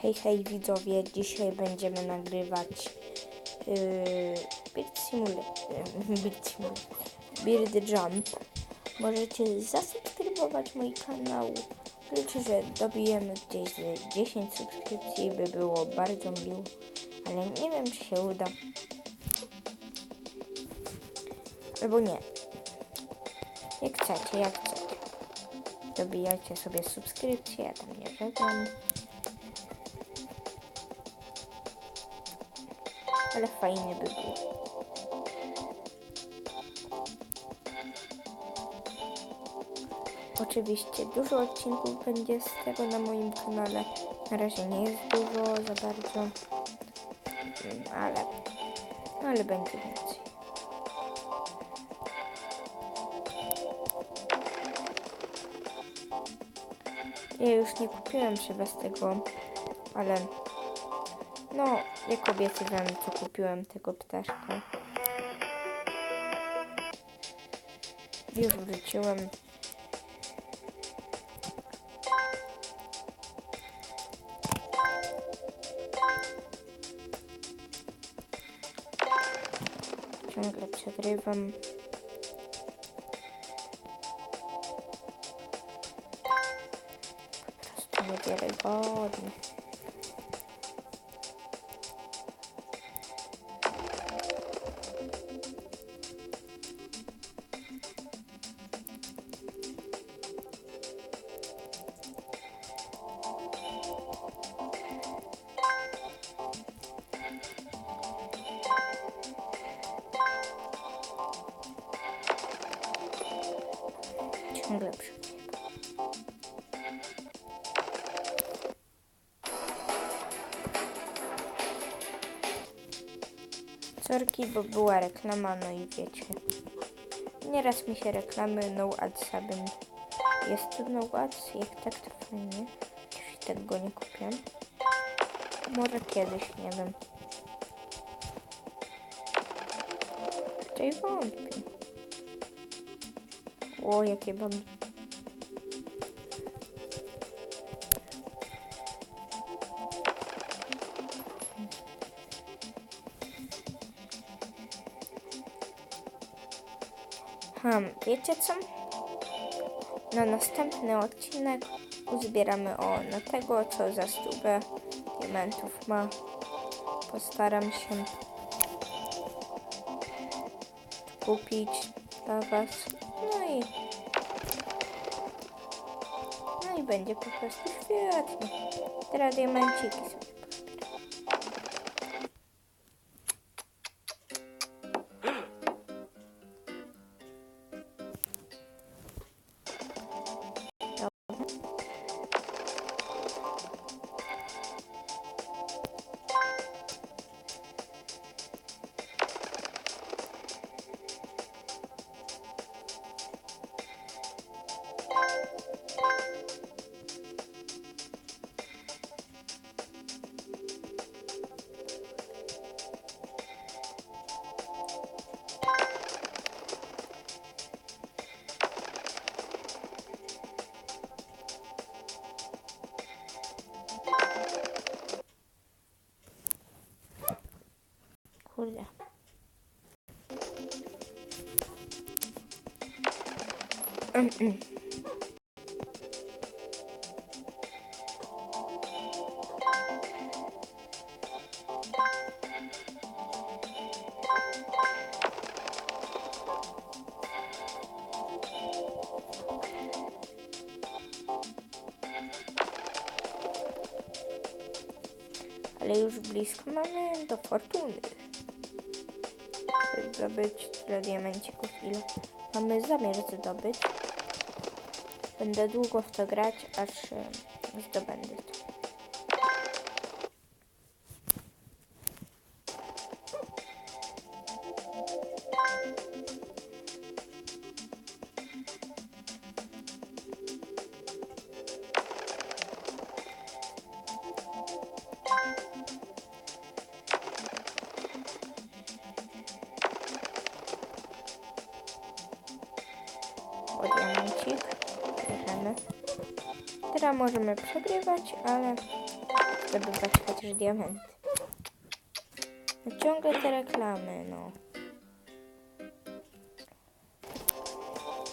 Hej, hej widzowie, dzisiaj będziemy nagrywać Beard Jump. Możecie zasubskrybować mój kanał. Liczę, że dobijemy gdzieś z 10 subskrypcji, by było bardzo miło, ale nie wiem, czy się uda. Albo nie. Jak chcecie. Dobijajcie sobie subskrypcję, ja tam nie żegnam. Ale fajnie by było. Oczywiście dużo odcinków będzie z tego na moim kanale. Na razie nie jest dużo za bardzo, ale będzie więcej. Ja już nie kupiłem się bez tego, ale no, jak obiecywałem, to kupiłem tego ptaszka. Już wróciłem. Ciągle przegrywam. Po prostu niewiarygodne. Ciągle przegrywam. Sorki, bo była reklama, no i wiecie. Nieraz mi się reklamy no ads jest tu no ads, jak tak to fajnie. Już tak go nie kupiłem. Może kiedyś, nie wiem. Tutaj wątpię. O, jakie bomby. Wiecie co? Na następny odcinek uzbieramy na tego, co za 100 diamentów ma. Postaram się kupić dla was. No i będzie po prostu świetnie. Teraz diamenciki sobie. Kurde. Ale już blisko mamy do fortuny. Żeby zdobyć tyle diamencików, ile mamy zamiar zdobyć. Będę długo w to grać, aż zdobędę to. O, diamencik. Bierzemy. czasami możemy przegrywać, ale zdobywać chociaż diamenty. No ciągle te reklamy, no.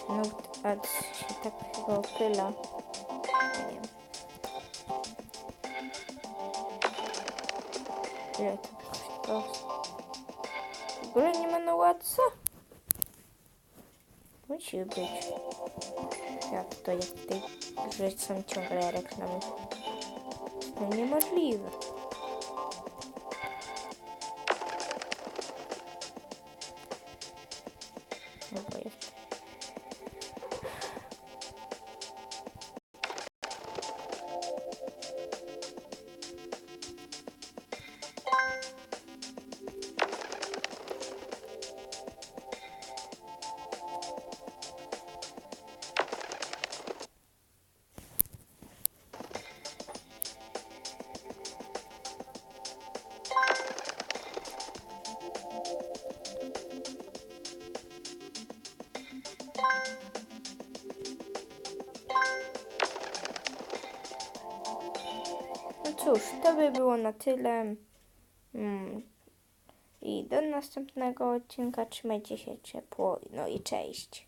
No, ads się tak chyba opyla. Nie wiem. Ile to kosztowało? W ogóle nie ma na Whatsa? Musi być. Jak to, jak w tej grze są ciągle reklamy? No niemożliwe. No bo jest. No cóż, to by było na tyle. I do następnego odcinka. Trzymajcie się ciepło. No i cześć.